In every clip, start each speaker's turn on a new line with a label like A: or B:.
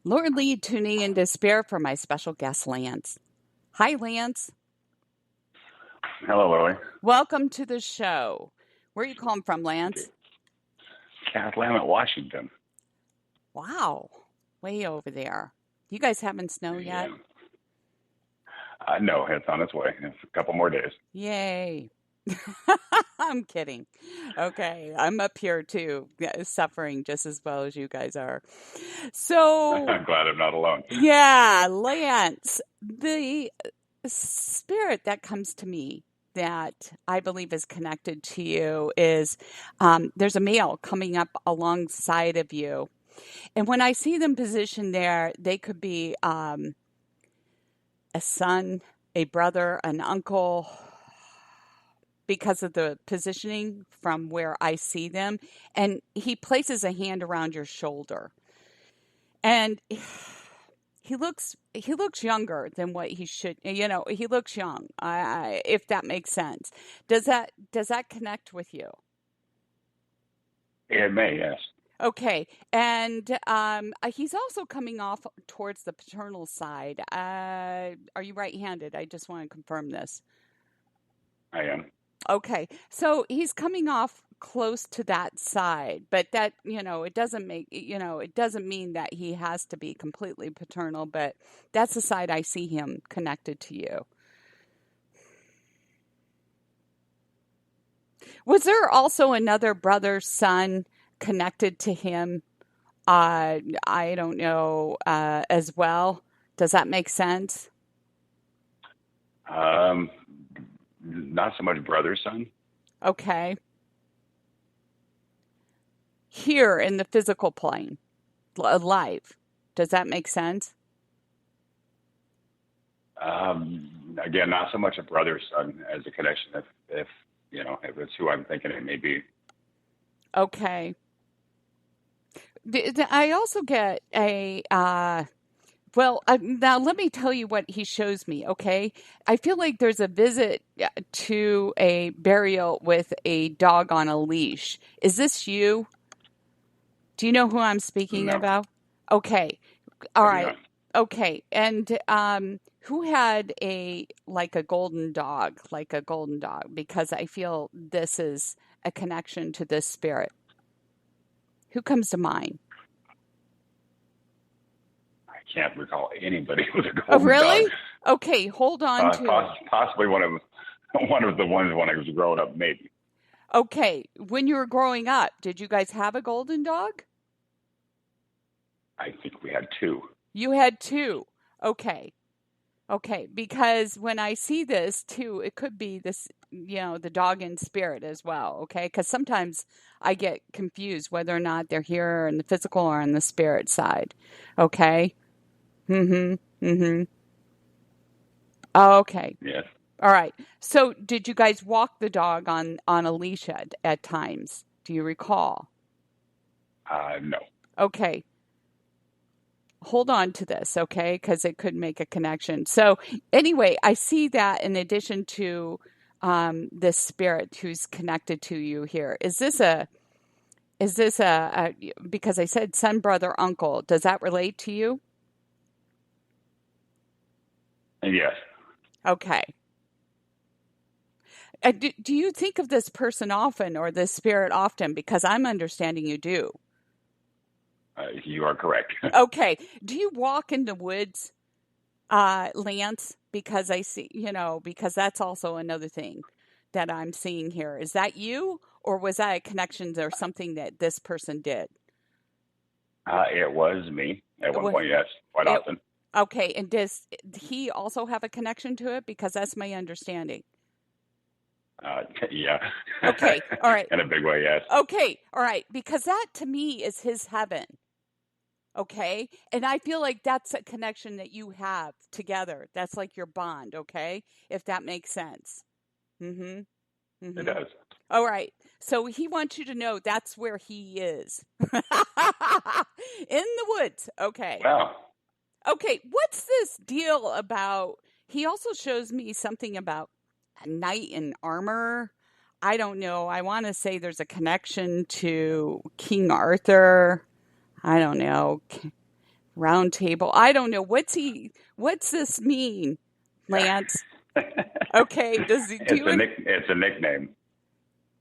A: Lord Lee tuning in despair for my special guest, Lance. Hi, Lance.
B: Hello, Lily.
A: Welcome to the show. Where are you calling from, Lance?
B: Catlanta, Washington.
A: Wow. Way over there. You guys having snow yet?
B: Yeah. No, it's on its way. It's a couple more days.
A: Yay. I'm kidding. Okay. I'm up here too, suffering just as well as you guys are. So,
B: I'm glad I'm not alone.
A: yeah, Lance, the spirit that comes to me that I believe is connected to you is there's a male coming up alongside of you. And when I see them positioned there, they could be a son, a brother, an uncle, because of the positioning from where I see them. And he places a hand around your shoulder. And he looks younger than what he should. He looks young. If that makes sense. Does that connect with you?
B: It may, yes.
A: Okay, and he's also coming off towards the paternal side. Are you right-handed? I just want to confirm this.
B: I am.
A: Okay, so he's coming off close to that side, but that, it doesn't it doesn't mean that he has to be completely paternal, but that's the side I see him connected to you. Was there also another brother, son connected to him? I don't know, as well. Does that make sense?
B: Not so much brother, son.
A: Okay. Here in the physical plane, alive. Does that make sense?
B: Again, not so much a brother, son as a connection. If it's who I'm thinking it may be.
A: Okay. I also get a, now let me tell you what he shows me, okay? I feel like there's a visit to a burial with a dog on a leash. Is this you? Do you know who I'm speaking
B: No,
A: about? Okay. All
B: I do
A: right.
B: not.
A: Okay. And who had like a golden dog, because I feel this is a connection to this spirit. Who comes to mind?
B: I can't recall anybody with a
A: Oh,
B: golden dog.
A: really? Okay, hold on to it.
B: Possibly one of the ones when I was growing up, maybe.
A: Okay, when you were growing up, did you guys have a golden dog?
B: I think we had two.
A: You had two. Okay. Okay, because when I see this too, it could be this, the dog in spirit as well, okay? Because sometimes I get confused whether or not they're here in the physical or on the spirit side, okay? Mm-hmm, mm-hmm. Okay,
B: Yes.
A: all right. So did you guys walk the dog on a leash at times? Do you recall?
B: No.
A: Okay. Hold on to this, okay? Because it could make a connection. So, anyway, I see that in addition to this spirit who's connected to you here. Because I said son, brother, uncle. Does that relate to you?
B: Yes.
A: Okay. Do you think of this person often or this spirit often? Because I'm understanding you do.
B: You are correct.
A: Okay. Do you walk in the woods, Lance? Because I see, because that's also another thing that I'm seeing here. Is that you, or was that a connection or something that this person did?
B: It was me at
A: It
B: one
A: was,
B: point, yes, quite
A: it,
B: often.
A: okay. And does he also have a connection to it? Because that's my understanding.
B: Yeah.
A: Okay. All right.
B: In a big way, yes.
A: Okay. All right. Because that to me is his heaven. Okay. And I feel like that's a connection that you have together. That's like your bond. Okay. If that makes sense. Mm-hmm.
B: It
A: Mm-hmm.
B: does.
A: All right. So he wants you to know that's where he is. In the woods. Okay.
B: Wow.
A: Okay. What's this deal about? He also shows me something about a knight in armor. I don't know. I want to say there's a connection to King Arthur. I don't know. Round table. I don't know. What's this mean, Lance? Okay, does he do it?
B: It's a nickname.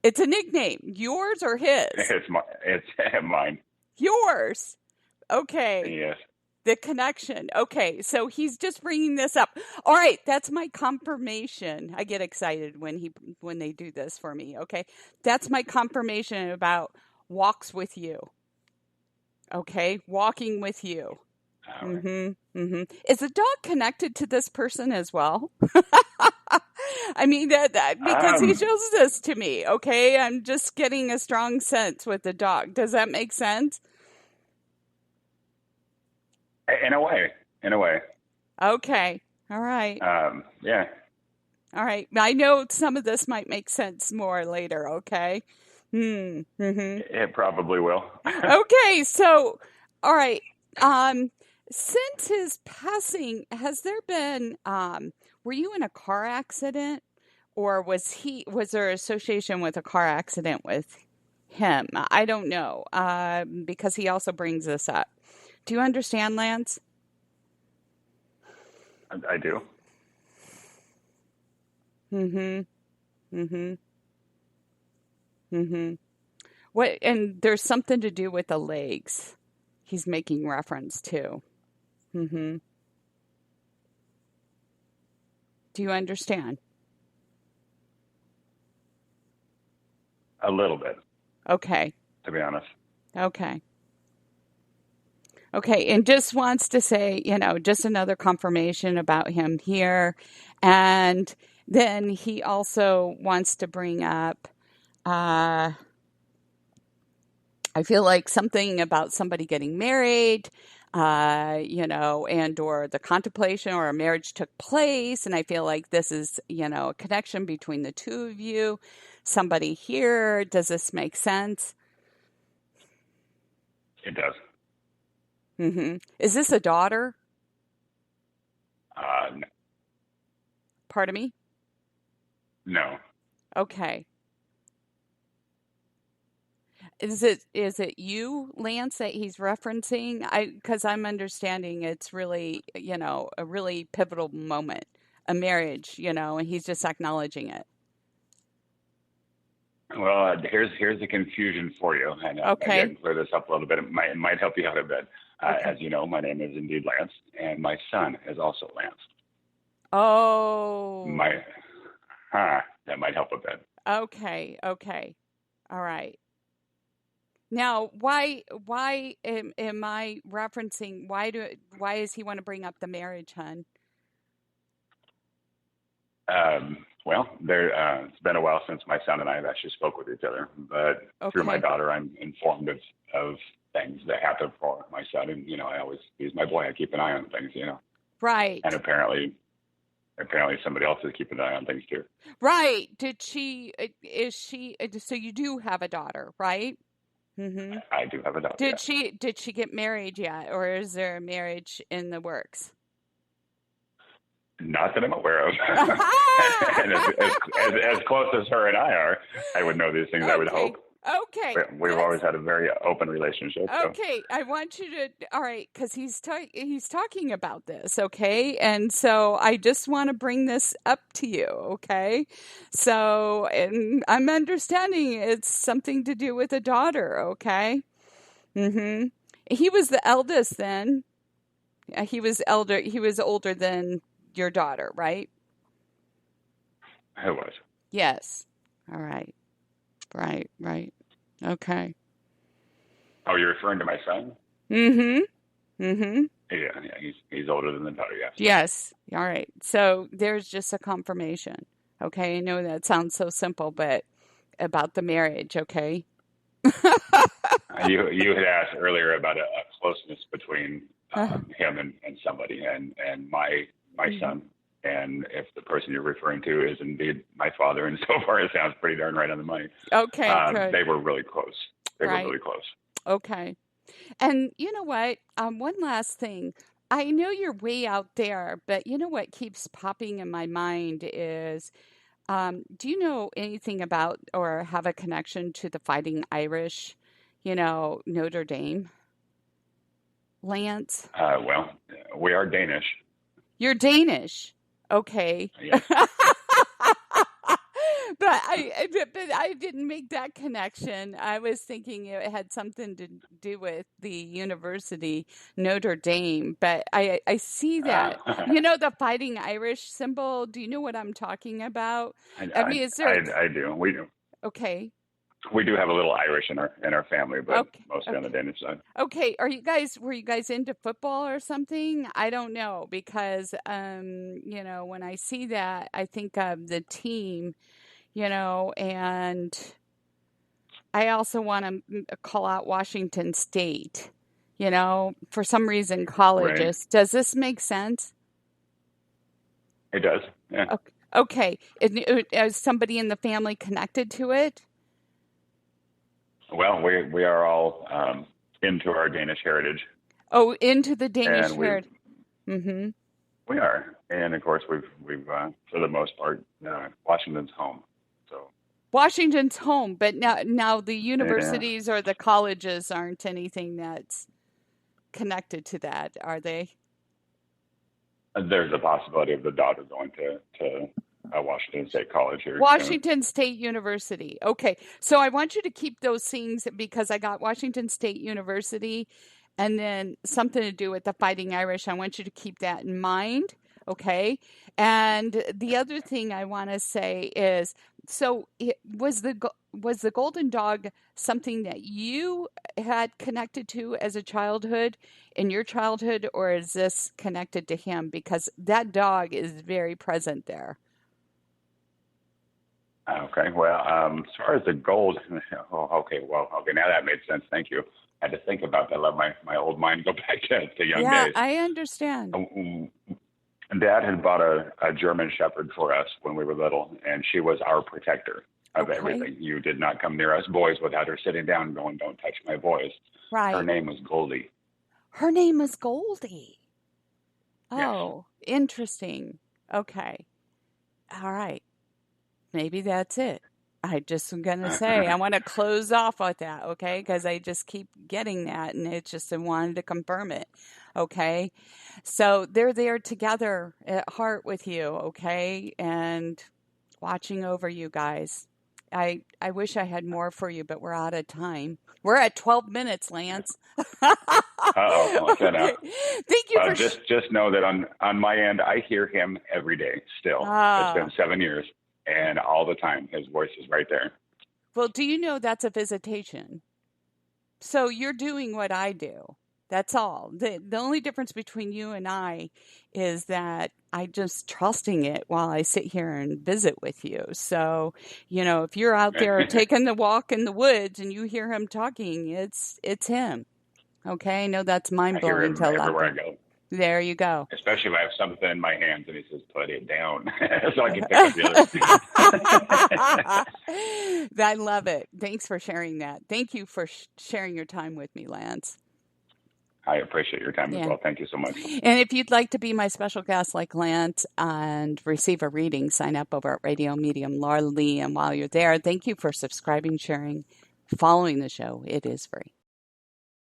A: It's a nickname. Yours or his?
B: It's mine.
A: Yours. Okay.
B: Yes.
A: The connection. Okay, so he's just bringing this up. All right, that's my confirmation. I get excited when they do this for me. Okay, that's my confirmation about walks with you. Okay, walking with you.
B: All right.
A: Is the dog connected to this person as well? I mean that because he
B: Um,
A: shows this to me. Okay, I'm just getting a strong sense with the dog. Does that make sense?
B: in a way. In a way.
A: Okay. All right.
B: Yeah.
A: All right. I know some of this might make sense more later, okay? Mm-hmm.
B: It probably will.
A: Okay, so all right. Since his passing, has there been were you in a car accident or was there association with a car accident with him? I don't know. Because he also brings this up. Do you understand, Lance?
B: I do.
A: Mm-hmm. Mm-hmm. Mm-hmm. What and there's something to do with the legs. He's making reference to. Mm-hmm. Do you understand?
B: A little bit,
A: Okay.
B: to be honest.
A: Okay. Okay. And just wants to say, just another confirmation about him here. And then he also wants to bring up, uh, I feel like something about somebody getting married, and or the contemplation or a marriage took place. And I feel like this is, a connection between the two of you. Somebody here. Does this make sense?
B: It does.
A: Is this a daughter?
B: Uh,
A: Pardon me?
B: no.
A: Okay. Is it you, Lance, that he's referencing? Because I'm understanding it's really, a really pivotal moment, a marriage, and he's just acknowledging it.
B: Well, here's the confusion for you, and maybe I
A: Okay.
B: can clear this up a little bit. It might help you out a bit.
A: Okay.
B: As you know, my name is indeed Lance, and my son is also Lance.
A: Oh.
B: My, that might help a bit.
A: Okay. Okay. All right. Now, why am I referencing why does he want to bring up the marriage, hun?
B: Well, it's been a while since my son and I have actually spoke with each other, but through my
A: Okay.
B: daughter, I'm informed of things that happen for my son, and he's my boy. I keep an eye on things, and
A: Right.
B: apparently somebody else is keeping an eye on things too.
A: Right. Is she so you do have a daughter, right? Mhm.
B: I do have a daughter,
A: Did
B: yes.
A: she get married yet, or is there a marriage in the works?
B: Not that I'm aware of. And as close as her and I are, I would know these things, I would
A: Okay.
B: hope.
A: Okay.
B: We've always had a very open relationship. So.
A: Okay, I want you to. All right, because he's talking about this. Okay, and so I just want to bring this up to you. Okay, so and I'm understanding it's something to do with a daughter. Okay. Mm-hmm. He was the eldest then. He was elder. He was older than your daughter, right?
B: It was.
A: Yes. All right. Right. Right. Okay.
B: Oh, you're referring to my son?
A: Mm-hmm. Mm-hmm.
B: Yeah, he's older than the daughter, yes.
A: Yes. All right. So there's just a confirmation. Okay. I know that sounds so simple, but about the marriage. Okay.
B: You had asked earlier about a closeness between
A: Uh,
B: him and somebody, and my son, and if the person you're referring to is indeed my father, and so far it sounds pretty darn right on the money.
A: okay. Good.
B: They were really close. They were
A: Right.
B: really close.
A: Okay. And you know what? One last thing. I know you're way out there, but you know what keeps popping in my mind is do you know anything about or have a connection to the Fighting Irish, Notre Dame? Lance?
B: Well, we are Danish.
A: You're Danish. Okay.
B: Yes.
A: But I didn't make that connection. I was thinking it had something to do with the university, Notre Dame. But I see that.
B: I,
A: You know the Fighting Irish symbol? Do you know what I'm talking about? I mean, is there
B: I do. We do.
A: okay.
B: We do have a little Irish in our family, but
A: Okay.
B: mostly on the
A: Okay.
B: Danish side.
A: Okay, were you guys into football or something? I don't know because you know, when I see that, I think of the team, you know, and I also want to call out Washington State. You know, for some reason
B: Right.
A: colleges. Does this make sense?
B: It does. Yeah.
A: Okay. Okay. Is somebody in the family connected to it?
B: Well, we are all into our Danish heritage,
A: Oh, into the Danish
B: and
A: herd. Mm-hmm.
B: we are, and of course we've for the most part Washington's home. So
A: Washington's home, but now the
B: yeah,
A: universities or the colleges aren't anything that's connected to that, are they?
B: there's a possibility of the daughter going to Washington State College here soon.
A: Washington State University. Okay. So I want you to keep those things because I got Washington State University and then something to do with the Fighting Irish. I want you to keep that in mind. Okay. And the other thing I want to say is so was the golden dog something that you had connected to as a childhood in your childhood, or is this connected to him? Because that dog is very present there.
B: Okay, well, as far as the gold, okay, now that made sense. Thank you. I had to think about that. Let my old mind go back to young
A: Yeah,
B: days.
A: I understand.
B: Dad had bought a German Shepherd for us when we were little, and she was our protector of
A: Okay.
B: everything. You did not come near us boys without her sitting down and going, "Don't touch my boys." Her
A: Right.
B: name was Goldie.
A: Her name is Goldie.
B: Yes.
A: Oh, interesting. Okay. All right. Maybe that's it. I just am going to say, I want to close off with that, okay? Because I just keep getting that and it just I wanted to confirm it, okay? So they're there together at heart with you, okay? And watching over you guys. I wish I had more for you, but we're out of time. We're at 12 minutes, Lance.
B: Uh-oh. Okay, now.
A: Okay. Thank you for
B: Just know that on my end, I hear him every day still. It's
A: Ah.
B: been 7 years, and all the time, his voice is right there.
A: Well, do you know that's a visitation? So you're doing what I do. That's all. The only difference between you and I is that I just trusting it while I sit here and visit with you. So, you know, if you're out there taking the walk in the woods and you hear him talking, it's him. Okay? I know that's mind
B: I hear
A: blowing
B: him
A: to a lot of
B: everywhere I
A: people.
B: go,
A: There you go.
B: especially if I have something in my hands and he says, "Put it down," so I can pick up the other.
A: I love it. Thanks for sharing that. Thank you for sharing your time with me, Lance.
B: I appreciate your time as
A: Yeah.
B: well. Thank you so much.
A: And if you'd like to be my special guest like Lance and receive a reading, sign up over at Radio Medium Laura Lee. And while you're there, thank you for subscribing, sharing, following the show. It is free.